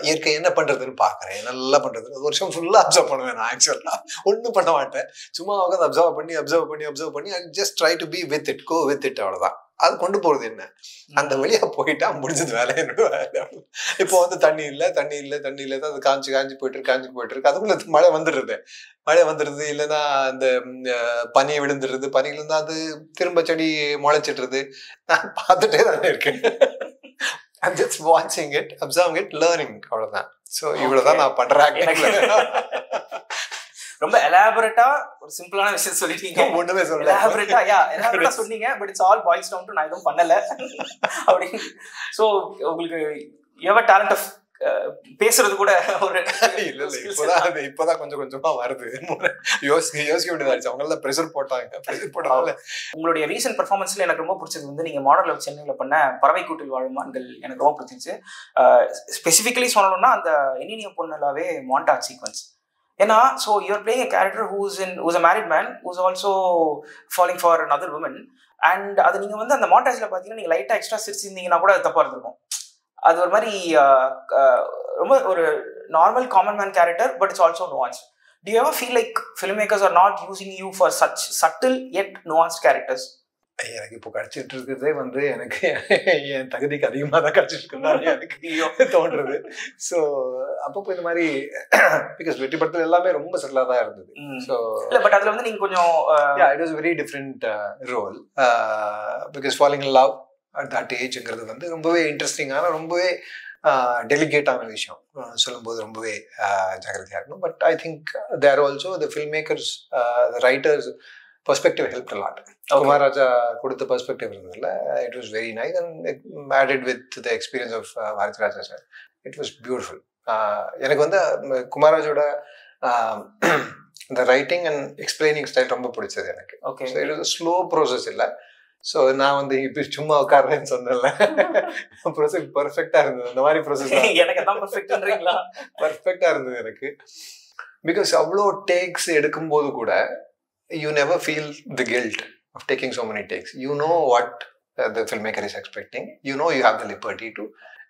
Speaker 1: இயற்கை என்ன பண்ணுறதுன்னு பார்க்குறேன், நல்லா பண்ணுறது. ஒரு வருஷம் ஃபுல்லாக அப்சர்வ் பண்ணுவேன். நான் ஆக்சுவலாக ஒன்றும் பண்ண மாட்டேன், சும்மா உட்காந்து அப்சர்வ் பண்ணி I just try to be with it, go with it, அவ்வளோதான். அது கொண்டு போகிறது என்ன, அந்த வழியாக போயிட்டா முடிஞ்சது வேலை. என்னோட இப்போ வந்து தண்ணி இல்லை தான், அது காஞ்சி போயிட்டு இருக்கு. அதுக்குள்ள மழை வந்துடுது, இல்லைன்னா அந்த பனி விழுந்துடுது, பனியில இருந்தா அது திரும்ப செடி முளைச்சிடுறது. நான் பார்த்துட்டே தானே இருக்கேன். I'm just watching it, observing it, learning, அவ்வளவுதான். ஸோ இவ்வளவுதான் நான் பண்றேன்.
Speaker 2: ரொம்ப எலாபரேட்டா ஒரு சிம்பிளான விஷயம் சொல்லிட்டீங்க.
Speaker 1: ஒண்ணுமே சொல்லல,
Speaker 2: எலாபரேட்டா சொன்னீங்க. But it's all boils down to நான் எதுவும் பண்ணல அப்படி. ஸோ உங்களுக்கு எவர் டேலண்ட் ஆஃப் பேசுறது கூட ஒரு
Speaker 1: இப்பதான் கொஞ்சம் கொஞ்சமா வருது. யோசிக்க வேண்டியதாச்சு. அவங்க ப்ரெஷர் போட்டாங்க.
Speaker 2: உங்களுடைய ரீசன்ட் பெர்ஃபார்மன்ஸ்ல எனக்கு ரொம்ப பிடிச்சது வந்து நீங்க மாடல் ஆஃப் சென்னையில பண்ண பறவை கூட்டில் வாழும் ஆண்கள் எனக்கு ரொம்ப பிடிச்சிருச்சு. ஸ்பெசிஃபிக்கலி சொல்லணும்னா அந்த எண்ணினிய பொண்ணுலாவே மாண்டாஜ் சீக்வன்ஸ். ஏன்னா so you are playing a character who's a married man who's also falling for another woman. And அது நீங்க வந்து அந்த மாண்டாஜ்ல பாத்தீங்கன்னா நீங்க லைட்டா எக்ஸ்ட்ரா சிரிச்சிருந்தீங்கன்னா கூட அது தப்பா இருந்திருக்கும். அது ஒரு மாதிரி ரொம்ப ஒரு normal common man character, but it's also nuanced. Do you ever feel like filmmakers are not using you for such subtle yet nuanced characters?
Speaker 1: எனக்கு இப்போ கிடைச்சிட்டு இருக்கிறதே வந்து எனக்கு என் தகுதிக்கு அதிகமாக தான் கிடைச்சிட்டு இருக்குன்னு எனக்கு தோன்றது. ஸோ அப்பப்போ இந்த மாதிரி பிகாஸ் வெற்றி படத்தில் எல்லாமே ரொம்ப செட்டிலாக தான் இருந்தது. ஸோ
Speaker 2: பட் அதில் வந்து நீங்கள் கொஞ்சம்
Speaker 1: it was very different role. Because falling in love at that ஏஜ்ங்கிறது வந்து ரொம்பவே இன்ட்ரெஸ்டிங்கான, ரொம்பவே டெலிகேட்டான விஷயம். சொல்லும்போது ரொம்பவே ஜாகிரதையாக இருக்கணும். But I think there also the film makers, the writers perspective helped a lot. Kumar Raja கொடுத்த perspective இருந்ததுல, it was very nice and added with the experience of Bharat Raja sir. It was beautiful. எனக்கு வந்து குமார் ராஜோட இந்த ரைட்டிங் அண்ட் எக்ஸ்பிளைனிங் ஸ்டைல் ரொம்ப பிடிச்சது எனக்கு.
Speaker 2: Okay,
Speaker 1: so it was slow process இல்லை. ஸோ நான் வந்து இப்போ சும்மா உட்கார்றேன்னு சொன்னேன்ல, ப்ராசஸ் பர்ஃபெக்டாக இருந்தது. அந்த மாதிரி ப்ராசஸ்
Speaker 2: எனக்கு தான் பர்ஃபெக்ட்ன்றீங்களா?
Speaker 1: பர்ஃபெக்டாக இருந்தது எனக்கு. பிகாஸ் அவ்வளோ டேக்ஸ் எடுக்கும்போது கூட you never feel the guilt of taking so many takes. You know what the filmmaker is expecting. You know you have the liberty to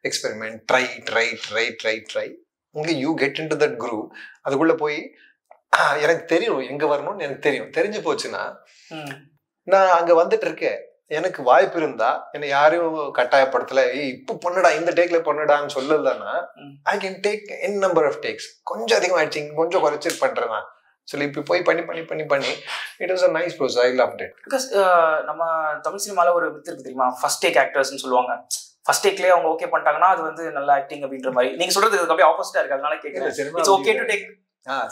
Speaker 1: experiment, try. Okay, you get into that groove. அதுக்குள்ள போய் எனக்கு தெரியும் எங்க வரணும்னு எனக்கு தெரிஞ்சு போச்சுன்னா நான் அங்க வந்துட்டு இருக்கேன். எனக்கு வாய்ப்பு இருந்தா என்னை யாரையும் கட்டாயப்படுத்தல, இப்ப பண்ணுடா இந்த டேக்ல பண்ணுடான்னு சொல்லலன்னா I can take n number of takes. கொஞ்சம் அதிகமாயிடுச்சு, கொஞ்சம் குறைச்சி பண்றேன் நான் சொல்லி இப்படி போய் பண்ணி it was a nice process. I loved it.
Speaker 2: Because நம்ம தமிழ் சினிமால ஒரு வித்து இருக்கு தெரியுமா, ஃபர்ஸ்ட் டேக் ஆக்டர்ஸ்னு சொல்லுவாங்க. ஃபர்ஸ்ட் டேக்லயே அவங்க ஓகே பண்ணிட்டாங்கன்னா அது வந்து நல்ல ஆக்டிங் அப்படின்ற மாதிரி. நீங்க சொல்றது அப்படியே ஆப்போசிட்டா இருக்கு. அதனால கேக்குறேன். It's okay to take.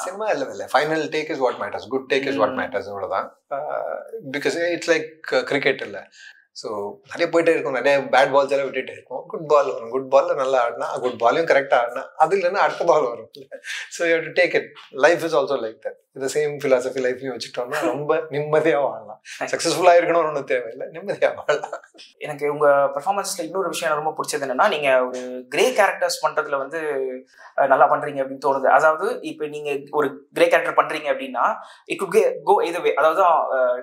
Speaker 1: Cinema இல்ல final take is what matters, good take is what matters, அவ்வளவுதான். பிகாஸ் இட்ஸ் லைக் கிரிக்கெட் இல்ல. ஸோ நிறைய போயிட்டே இருக்கும், நிறைய பேட் பால்ஸ் எல்லாம் விட்டுட்டே இருக்கும். குட் பால் வரும், குட் பால்ல நல்லா ஆடினா, குட் பாலையும் கரெக்டாக ஆடினா, அது இல்லைன்னா அடுத்த பால் வரும். So you have to take it. Life is also like that. இந்த சேம் ஃபிலாசபி லைஃப்லையும் வச்சுட்டோம்னா ரொம்ப நிம்மதியாக வாழலாம். சக்ஸஸ்ஃபுல்லாக இருக்கணும்னு ஒன்றும் தேவையில்லை, நிம்மதியாக வாழலாம்.
Speaker 2: எனக்கு உங்க பெர்ஃபார்மன்ஸ்ல இன்னொரு விஷயம் எனக்கு ரொம்ப பிடிச்சது என்னன்னா, நீங்க ஒரு கிரே கேரக்டர்ஸ் பண்றதுல வந்து நல்லா பண்றீங்க அப்படின்னு தோணுது. அதாவது இப்போ நீங்க ஒரு கிரே கேரக்டர் பண்றீங்க அப்படின்னா இட் குட் கோ எய்தர் வே. அதாவது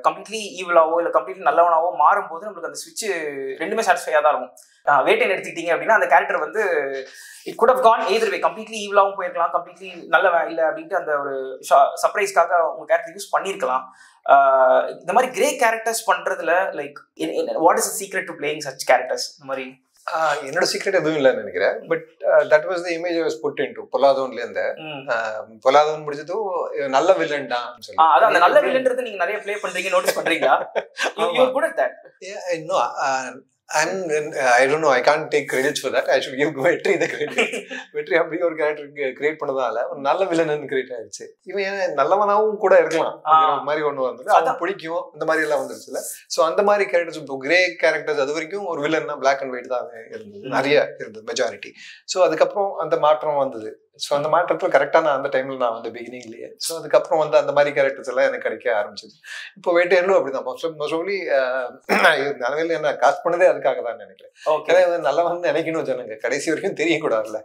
Speaker 2: கம்ப்ளீட்லி ஈவிலாவோ இல்லை கம்ப்ளீட்லி நல்லவனாவோ மாறும்போது நம்மளுக்கு அந்த ஸ்விட்ச் ரெண்டுமே சாட்டிஸ்ஃபையாக தான் இருக்கும். வேட்டையை எடுத்துக்கிட்டீங்க அப்படின்னா அந்த கேரக்டர் வந்து it could have gone either way. Completely ஈவிலாவும் போயிருக்கலாம், கம்ப்ளீட்லி நல்லவன் இல்லை அப்படின்ட்டு அந்த ஒரு சர்ப்ரைஸ்க்காக உங்க கேரக்டர் யூஸ் பண்ணியிருக்கலாம். இந்த மாதிரி கிரே கேரக்டர்ஸ் பண்றதுல like what is the secret to playing such characters? இந்த மாதிரி
Speaker 1: என்னோட சீக்ரெட் எதுவும் இல்லைன்னு நினைக்கிறேன். But that was the image I was put into. பொல்லாதவன்ல இருந்து பொல்லாதவன் முடிஞ்சதும் நல்ல வில்லன் தான் சொல்லி,
Speaker 2: அதான் அந்த நல்ல வில்லன்றது நீங்க நிறைய ப்ளே பண்றீங்க, நோட்டீஸ் பண்றீங்களா? You are good at that.
Speaker 1: No, I don't know, I can't take credits for that. I should give Vetri the credit. Vetri அப்படி ஒரு கேரக்டர் கிரியேட் பண்ணதால ஒரு நல்ல வில்லன் கிரியேட் ஆயிடுச்சு. இவன் நல்லவனாவும் கூட இருக்கலாம், இந்த மாதிரி ஒண்ணு வந்தது அது பிடிக்கும், இந்த மாதிரி எல்லாம் வந்துருச்சுல. ஸோ அந்த மாதிரி கேரக்டர்ஸ், இப்போ கிரே கேரக்டர்ஸ் அது வரைக்கும் ஒரு வில்லன்னா பிளாக் அண்ட் ஒயிட் தான் இருந்தது, நிறைய இருந்தது மெஜாரிட்டி. ஸோ அதுக்கப்புறம் அந்த மாற்றம் வந்தது. ஸோ அந்த மாற்றத்தில் கரெக்டாக நான் அந்த டைமில் நான் வந்து பிகினிங்லேயே, ஸோ அதுக்கப்புறம் வந்து அந்த மாதிரி கேரக்டர்ஸ் எல்லாம் எனக்கு கிடைக்க ஆரம்பிச்சிது. இப்போ வேட்டையனும் அப்படிதான். மோஸ்ட்லி நிலவையில் என்ன காஸ்ட் பண்ணதே அதுக்காக தான் நினைக்கிறேன். ஏன்னா நல்லா வந்து நினைக்கணும் ஜனங்க, கடைசி வரைக்கும் தெரியக்கூடாதுல்ல.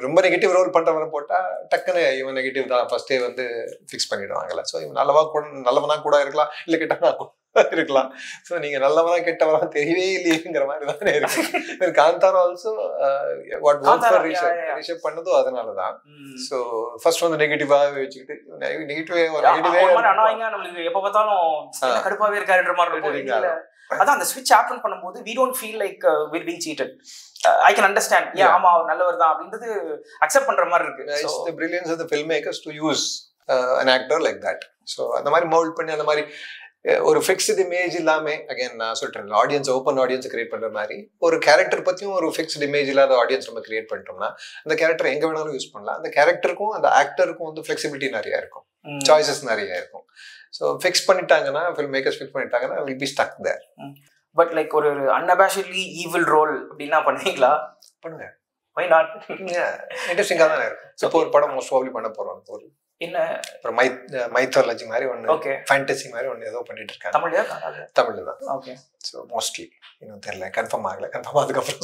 Speaker 1: ரொம்ப நெகட்டிவ் ரோல் பண்ணுறவனை போட்டால் டக்குன்னு இவன் நெகட்டிவ் தான் ஃபர்ஸ்டே வந்து ஃபிக்ஸ் பண்ணிடுவாங்கல்ல. ஸோ இவன் நல்லவனா கூட இருக்கலாம், இல்லை கெட்டவனா இருக்கலாம். ஸோ நீங்க நல்லவனா கெட்டவனா தெரியவே இல்லையேங்கிற மாதிரி தானே இருக்கு. Kantara also what work for Rishabh பண்ணதும் அதனாலதான். ஸோ ஃபர்ஸ்ட் வந்து நெகட்டிவாவே வச்சுக்கிட்டு நெகட்டிவே
Speaker 2: நம்மளுக்கு எப்ப பார்த்தாலும் கடுப்பாவே இருக்காருன்ற மாதிரி அதான் அந்த ஸ்விட்ச் ஹேப்பன் பண்ணும்போது we don't feel like we're being cheated. I can understand. ஆமா அவர் நல்லவர் தான் அப்படின்றது அக்செப்ட் பண்ற மாதிரி இருக்கு.
Speaker 1: It's the brilliance of the filmmakers to use an actor like that. So அந்த மாதிரி மோல்ட் பண்ணி அந்த மாதிரி ஒரு ஃபிக்ஸ்டு இமேஜ் இல்லாம, அகைன் நான் சொல்றேன் ஆடியன்ஸ் ஓப்பன் ஆடியன்ஸ் கிரியேட் பண்ற மாதிரி ஒரு கேரக்டர் பத்தியும் ஒரு ஃபிக்ஸ்டு இமேஜ் இல்லாத ஆடியன்ஸ் நம்ம கிரியேட் பண்ணிட்டோம்னா அந்த கேரக்டர் எங்க வேணாலும் யூஸ் பண்ணலாம். அந்த கேரக்டருக்கும் அந்த ஆக்டருக்கும் வந்து ஃபிளெக்சிபிலிட்டி நிறைய இருக்கும், சாய்ஸஸ் நிறைய இருக்கும். ஸோ ஃபிக்ஸ் பண்ணிட்டாங்கன்னா, ஃபில்ம் மேக்கர்ஸ் ஃபிக்ஸ் பண்ணிட்டாங்கன்னா will be stuck there.
Speaker 2: But like ஒரு அன்அபாஷட்லி ஈவில் ரோல் அப்படின்னா பண்ணுவீங்களா?
Speaker 1: பண்ணுவேன்.
Speaker 2: Why not?
Speaker 1: இன்ட்ரெஸ்டிங்காக தானே இருக்கும். இப்போ ஒரு படம் மோஸ்ட் ப்ராபப்லி பண்ண போறோம். ஒரு
Speaker 2: என்ன
Speaker 1: அப்புறம் மைத்தாலஜி மாதிரி ஒன்று, ஃபேண்டசி மாதிரி ஒன்று ஏதோ பண்ணிட்டு இருக்காங்க. தமிழ்ல தான்.
Speaker 2: ஓகே.
Speaker 1: ஸோ மோஸ்ட்லி இன்னும் தெரியல, கன்ஃபார்ம் ஆகல. கன்ஃபார்ம் ஆனதுக்கப்புறம்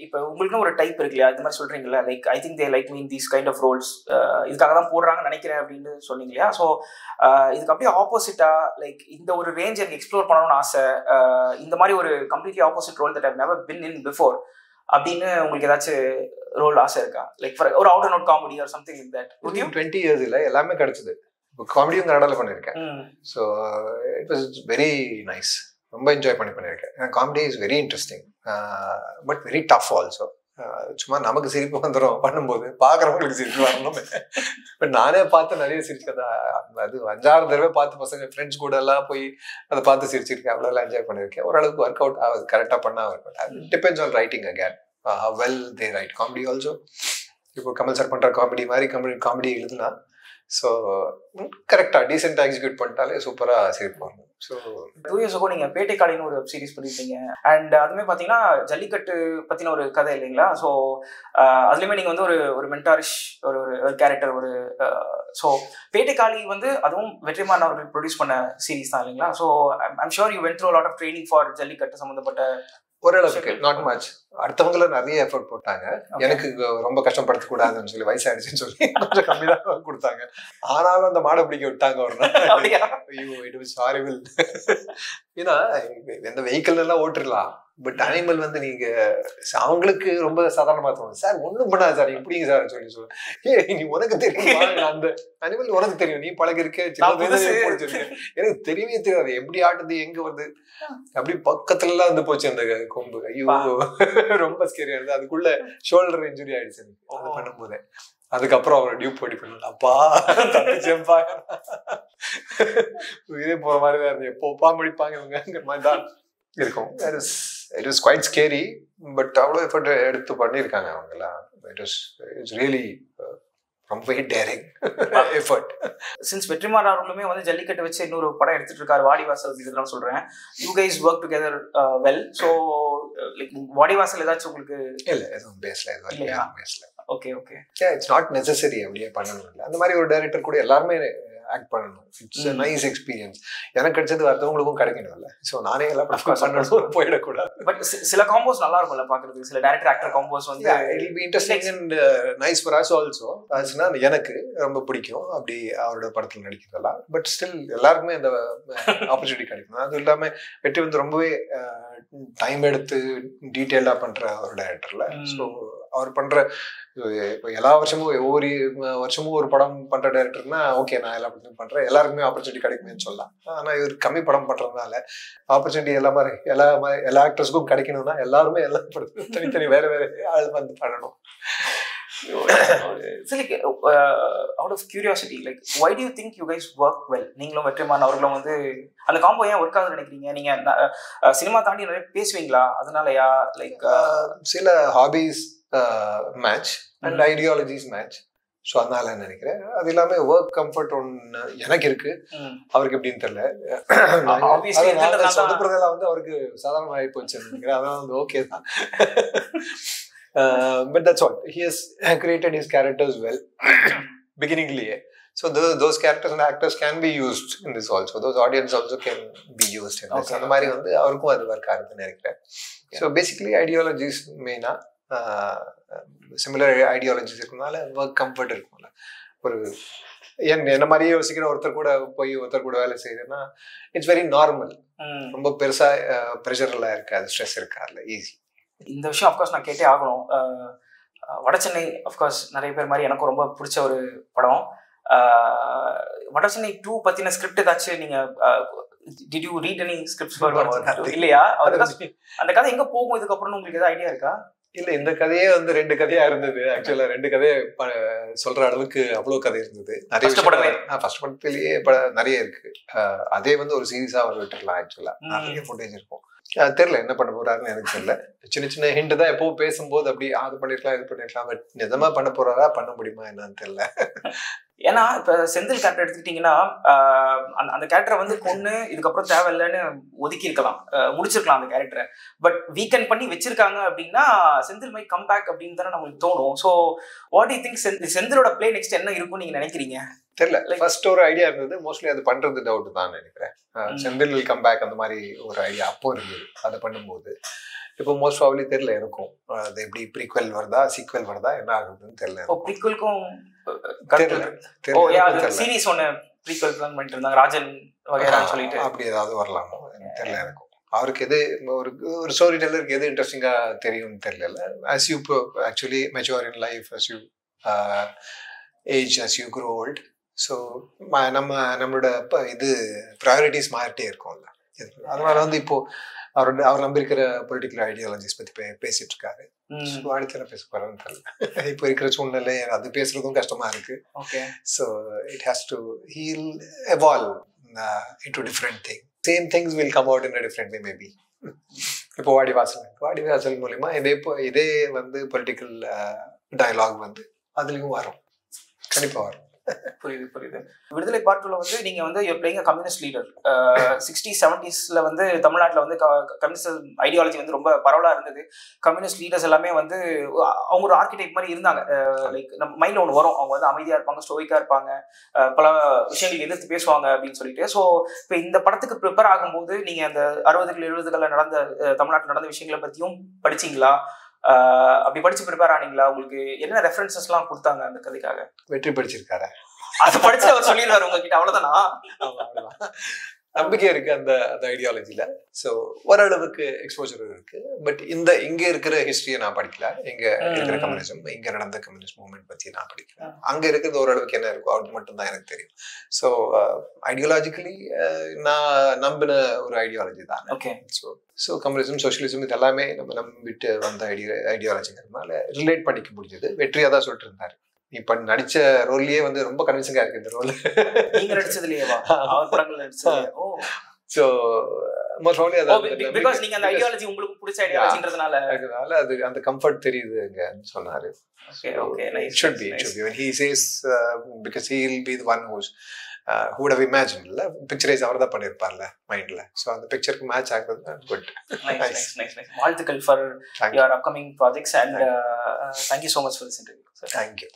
Speaker 2: இப்போ உங்களுக்கு ஒரு டைப் இருக்கு இல்லையா, இது மாதிரி சொல்றீங்களா, like I think they like mean these kind of roles, இதுக்காக தான் போடுறாங்கன்னு நினைக்கிறேன் அப்படின்னு சொன்னீங்க இல்லையா. ஸோ இதுக்கு அப்படியே ஆப்போசிட்டா லைக் இந்த ஒரு ரேஞ்ச் எனக்கு எக்ஸ்ப்ளோர் பண்ணணும்னு ஆசை, இந்த மாதிரி ஒரு completely opposite role that I've never been in before அப்படின்னு உங்களுக்கு ஏதாச்சும் ரோல் ஆசை இருக்கா? லைக் ஒரு out and out comedy or something like that.
Speaker 1: 20 இயர்ஸ்ல எல்லாமே கிடைச்சது. காமெடியும் கன்னடால பண்ணியிருக்கேன். So it was very nice. ரொம்ப என்ஜாய் பண்ணியிருக்கேன். Comedy is very interesting but very tough also. சும்மா நமக்கு சிரிப்பு வந்துடும் பண்ணும்போது, பார்க்குறவங்களுக்கு சிரிப்பு வரணும். பட் நானே பார்த்து நிறைய சிரிச்சதா, அது 5-6 தடவை பார்த்து பசங்க ஃப்ரெண்ட்ஸ் கூட எல்லாம் போய் அதை பார்த்து சிரிச்சிருக்கேன். அவ்வளோலாம் என்ஜாய் பண்ணியிருக்கேன். ஓரளவுக்கு ஒர்க் அவுட் ஆகுது, கரெக்டாக பண்ணால் ஒர்க் அவுட் ஆகுது. Depends on writing again, how well they write comedy also. இப்போ கமல் சார் பண்ற காமெடி மாதிரி காமெடி எழுதுனா, ஸோ கரெக்டா டீசெண்டா எக்ஸிக்யூட் பண்ணிட்டாலே சூப்பரா சிரிப்பு வரும். ஸோ
Speaker 2: 2 years ago நீங்க பேட்டைக்காளின்னு ஒரு சீரிஸ் பண்ணிருந்தீங்க. அண்ட் அதுமே பாத்தீங்கன்னா ஜல்லிக்கட்டு பத்தின ஒரு கதை இல்லைங்களா. ஸோ அதுலயுமே நீங்க வந்து ஒரு மென்டாரிஷ் ஒரு கேரக்டர் ஒரு ஸோ பேட்டைக்காளி வந்து அதுவும் வெற்றிமாறன் அவர்கள் ப்ரொடியூஸ் பண்ண சீரிஸ் தான் இல்லைங்களா. So I'm sure you went through lot of training for Jallikattu சம்பந்தப்பட்ட.
Speaker 1: ஓரளவுக்கு, நாட் மச். அடுத்தவங்கள நிறைய எஃபர்ட் போட்டாங்க. எனக்கு ரொம்ப கஷ்டப்படுத்த கூடாதுன்னு சொல்லி, வயசாயிடுச்சுன்னு சொல்லி கொஞ்சம் கம்மி தான் கொடுத்தாங்க. ஆனாலும் அந்த மாடை பிடிக்க விட்டாங்க ஒரு நாள். It was horrible. ஏன்னா எந்த வெஹிக்கிள் எல்லாம் ஓட்டுடலாம், பட் அனிமல் வந்து நீங்க அவங்களுக்கு ரொம்ப சாதாரணமா தோணும். சார் ஒண்ணும் பண்ணாது சார், எப்படிங்க சார் சொல்லி சொல்லுவேன். நீ உனக்கு தெரியும், அந்த அனிமல் உனக்கு தெரியும், நீ பழகிருக்க, எனக்கு தெரியவே தெரியாது எப்படி ஆட்டுது, எங்க வருது, அப்படி பக்கத்துல எல்லாம் வந்து போச்சு அந்த கொம்பு. ஐயோ ரொம்ப ஸ்கேரியா இருந்தது. அதுக்குள்ள ஷோல்டர் இன்ஜுரி ஆயிடுச்சு எனக்கு அது பண்ணும்போதே. அதுக்கப்புறம் அவரை டியூப் போட்டி பண்ணல. அப்பா தப்பிச்சேப்பா, உயிரே போற மாதிரிதான் இருந்தது. எப்போ பாம்படிப்பாங்க இவங்கிற மாதிரிதான் இருக்கும். It was quite scary. But அவ்வளோ எஃபர்ட் எடுத்து பண்ணியிருக்காங்க அவங்கெல்லாம். இட்ஸ் ரியலி ரொம்பவே டேரிங் எஃபர்ட்.
Speaker 2: சின்ஸ் வெற்றிமாறன் அவர்களுமே வந்து ஜல்லிக்கட்டு வச்சு இன்னொரு படம் எடுத்துட்டு இருக்காரு, வாடிவாசல். இதெல்லாம் சொல்றேன், you guys work together well. So like Vaadivaasal ஏதாச்சும் உங்களுக்கு?
Speaker 1: இல்ல எதுவும் பேசல, எதுவும் பேசல.
Speaker 2: Okay okay.
Speaker 1: It's not necessary அப்படியே பண்ணணும். இல்லை அந்த மாதிரி ஒரு டைரக்டர் கூட எல்லாருமே ஆக்ட் பண்ணணும். It's nice experience. எனக்கு கிடைச்சது அடுத்தவங்களுக்கும் கிடைக்கணும்ல. ஸோ நானே எல்லாம் பண்ணணும், போயிடக்கூடாது.
Speaker 2: பட் சில காம்போஸ் நல்லா இருக்கும்ல பாக்குறதுக்கு, சில டைரக்டர் ஆக்டர் காம்போஸ் வந்து
Speaker 1: it will be interesting and nice for us also. அதுனா எனக்கு ரொம்ப பிடிக்கும் அப்படி அவரோட படத்தில் நடிக்கிறதெல்லாம். பட் ஸ்டில் எல்லாருக்குமே அந்த ஆப்பர்ச்சுனிட்டி கிடைக்கணும். அது இல்லாமல் வெற்றி வந்து ரொம்பவே டைம் எடுத்து டீட்டெயிலாக பண்ற ஒரு டைரக்டர்ல. ஸோ அவர் பண்ற இப்போ எல்லா வருஷமும் ஒவ்வொரு வருஷமும் ஒரு படம் பண்ற டைரக்டர்னா ஓகே, நான் எல்லா படத்தையும் பண்றேன், எல்லாருக்குமே ஆப்பர்ச்சுனிட்டி கிடைக்குமேன்னு சொல்லலாம். ஆனா இவர் கம்மி படம் பண்றதுனால ஆப்பர்ச்சுனிட்டி எல்லா ஆக்டர்ஸுக்கும் கிடைக்கணும்னா எல்லாருமே எல்லா படத்தையும் தனித்தனி வேற வேற ஆள் வந்து பண்ணணும்.
Speaker 2: out of curiosity, like why do you think you guys work well? நீங்களும் வெற்றிமாறன் அவர்களும் வந்து அந்த காம்போ ஏன் ஒர்க் ஆகுதுன்னு நினைக்கிறீங்க? நீங்க சினிமா தாண்டி நிறைய பேசுவீங்களா அதனாலயா? லைக்
Speaker 1: சில hobbies match and ideologies match. So அதனால நினைக்கிறேன். அது இல்லாம ஒர்க் கம்ஃபர்ட் ஒன்று எனக்கு இருக்கு, அவருக்கு எப்படின்னு தெரியல. சொதப்புறதெல்லாம் வந்து அவருக்கு சாதாரண ஆகி போச்சு நினைக்கிறேன். அதெல்லாம் வந்து ஓகே தான். But that's what he has created his characters well beginning liye. So those characters and actors can be used in this also. Those audience also can be used in this. அந்த மாதிரி வந்து அவருக்கும் அது ஒர்க் ஆகுதுன்னு நினைக்கிறேன். So basically ideologies மெயினா சிமிலர் ஐடியாலஜிஸ் இருக்கனால ஒர்க் கம்ஃபர்ட் இருக்கும்ல. ஒரு என்ன மாதிரியே யோசிக்கிற ஒருத்தர் கூட போய் ஒருத்தர் கூட வேலை செய்யுதுன்னா இட்ஸ் வெரி நார்மல். ரொம்ப பெருசா ப்ரெஷர் எல்லாம் இருக்காது, ஸ்ட்ரெஸ் இருக்காதுல்ல, ஈஸி.
Speaker 2: இந்த விஷயம் அஃப்கோர்ஸ் நான் கேட்டே ஆகணும். வடசென்னை அஃப்கோர்ஸ் நிறைய பேர் மாதிரி எனக்கும் ரொம்ப பிடிச்ச ஒரு படம். வடசென்னை 2 பத்தின ஸ்கிரிப்ட் ஏதாச்சும் நீங்க did you read any scripts for இல்லையா? அந்த கதை எங்க போகும் இதுக்கப்புறம் உங்களுக்கு ஏதாவது ஐடியா இருக்கா?
Speaker 1: இல்ல, இந்த கதையே வந்து 2 கதையா இருந்தது. ஆக்சுவலா 2 கதையை சொல்ற அளவுக்கு அவ்வளவு கதை இருந்தது. நிறைய ஃபர்ஸ்ட் படத்திலேயே நிறைய இருக்கு. அதே வந்து ஒரு சீரீஸா அவர் விட்டுருலாம். ஆக்சுவலா நிறைய ஃபுட்டேஜ் இருக்கும். தெரியல என்ன பண்ண போறாருன்னு எனக்கு தெரியல. சின்ன சின்ன ஹிண்ட் தான் எப்பவும் பேசும்போது அப்படி அது பண்ணிருக்கலாம் இது பண்ணிருக்கலாம். பட் நிஜமா பண்ண போறாரா, பண்ண முடியுமா என்னன்னு தெரியல.
Speaker 2: ஏன்னா இப்ப செந்தில் கேரக்டர் எடுத்துக்கிட்டீங்கன்னா அந்த கேரக்டரை வந்து கொண்டு இதுக்கப்புறம் தேவையில்லைன்னு ஒதுக்கி இருக்கலாம், முடிச்சிருக்கலாம் அந்த கேரக்டரை. பட் வீக்கெண்ட் பண்ணி வச்சிருக்காங்க அப்படின்னா செந்தில் மை கம் பேக் அப்படின்னு தானே நம்மளுக்கு தோணும். ஸோ வாட் யூ திங்க் செந்திலோட பிளே நெக்ஸ்ட் என்ன இருக்கும்னு நீங்க நினைக்கிறீங்க?
Speaker 1: தெரியல, ஃபர்ஸ்ட் ஒரு ஐடியா இருந்தது. மோஸ்ட்லி அது பண்றது டவுட் தான் நினைக்கிறேன். செந்தில் வில் கம் பேக் அந்த மாதிரி ஒரு ஐடியா அப்போ இருந்தது. அதை பண்ணும்போது இப்போ மோஸ்ட் ப்ராபப்லி தெரியல இருக்கும். அது எப்படி ப்ரீக்வல் வருதா சீக்வல் வருதா என்ன ஆகுதுன்னு தெரியல.
Speaker 2: ப்ரீக்வல்க்கும் சீரிஸ் ஒன்னு ப்ரீக்வல் பிளான் பண்ணிட்டு இருந்தாங்க ராஜன் வகைரா சொல்லிட்டு, அப்படி ஏதாவது வரலாமோ தெரியல இருக்கும். அவருக்கு எது ஒரு ஸ்டோரி டெல்லருக்கு எது இன்ட்ரெஸ்டிங்கா தெரியும்னு தெரியல. as you actually mature in life, as you age, as you grow old, so நம்மளோட இது ப்ரையாரிட்டிஸ் மாறிட்டே இருக்கும்ல. அதனால வந்து இப்போ அவர் நம்பியிருக்கிற பொலிட்டிக்கல் ஐடியாலஜிஸ் பத்தி பேசிட்டு இருக்காரு. அடுத்த பேச போறான்னு தெரியல. இப்போ இருக்கிற சூழ்நிலை அது பேசுறதும் கஷ்டமா இருக்கு. So it has to heal evolve into different thing. Same things will come out in a different way maybe. இப்போ வாடிவாசல் மூலியமா இதே வந்து பொலிட்டிக்கல் டயலாக் வந்து அதுலயும் வரும், கண்டிப்பா வரும். புரியுது. விடுதலை பார்ட் 2ல வந்து நீங்க வந்து you playing communist leader. 60s 70sல வந்து தமிழ்நாட்டில் வந்து கம்யூனிஸ்ட் ஐடியாலஜி வந்து ரொம்ப பரவலா இருந்தது. கம்யூனிஸ்ட் லீடர்ஸ் எல்லாமே வந்து அவங்க ஒரு ஆர்கிடைப் மாதிரி இருந்தாங்க. லைக் நம்ம மைண்ட்ல ஒன்று வரும், அவங்க வந்து அமைதியா இருப்பாங்க, ஸ்டோயிக்கா இருப்பாங்க, பல விஷயங்கள் எதிர்த்து பேசுவாங்க அப்படின்னு சொல்லிட்டு. ஸோ இப்போ இந்த படத்துக்கு ப்ரிப்பேர் ஆகும்போது நீங்க அந்த 60கள் 70களில் நடந்த தமிழ்நாட்டில் நடந்த விஷயங்களை பத்தியும் படிச்சீங்களா? அப்படி படிச்சு ப்ரிப்பேர் ஆனீங்களா? உங்களுக்கு என்ன ரெஃபரன்சஸ் எல்லாம் கொடுத்தாங்க அந்த கதைக்காக?
Speaker 1: வெற்றி படிச்சிருக்காரு,
Speaker 2: அதை படிச்சு அவர் சொல்லிடுவாரு உங்ககிட்ட, அவ்வளவுதானா?
Speaker 1: நம்பிக்கை இருக்கு அந்த ஐடியாலஜில. ஸோ ஓரளவுக்கு எக்ஸ்போஜர் இருக்கு. பட் இங்க இருக்கிற ஹிஸ்டரியை நான் படிக்கல. இங்க இருக்கிற கம்யூனிசம், இங்க நடந்த கம்யூனிஸ்ட் மூவ்மெண்ட் பத்தி நான் படிக்கல. அங்க இருக்கிறது ஓரளவுக்கு என்ன இருக்கும் அது மட்டும் தான் எனக்கு தெரியும். ஸோ ஐடியாலஜிக்கலி நான் நம்பின ஒரு ஐடியாலஜி தான்.
Speaker 2: ஓகே.
Speaker 1: ஸோ கம்யூனிசம், சோசியலிசம் இது எல்லாமே நம்ம நம்பிட்டு வந்த ஐடியாலஜிங்கிறதுனால ரிலேட் பண்ணிக்க முடிஞ்சது. வெற்றியா தான் சொல்லிட்டு இருந்தாரு. இப்ப நடிச்ச ரோல்லயே வந்து ரொம்ப கன்வின்சிங்கா இருக்கு இந்த ரோல்.
Speaker 2: நீங்க நடிச்சதுலயேவா? அவர் படங்கள் நடிச்சது. ஓ,
Speaker 1: சோ மோஸ்ட் ப்ராபபிலி
Speaker 2: அது பிகாஸ் நீங்க அந்த ஐடியாலஜி உங்களுக்கு பிடிச்ச ஐடியாலஜின்றதுனால
Speaker 1: அது அந்த கம்ஃபர்ட் தெரியுதுன்னு சொன்னாரு.
Speaker 2: Okay, nice.
Speaker 1: It should be when he says because he will be the one who would have imagined la picturize அவர் தான் பண்ணிருப்பார்ல மைண்ட்ல. சோ அந்த பிக்சருக்கு மேட்ச் ஆகுது. குட்.
Speaker 2: Nice. வாழ்த்துக்கள் for your upcoming projects and thank you so much for this interview.
Speaker 1: Thank you.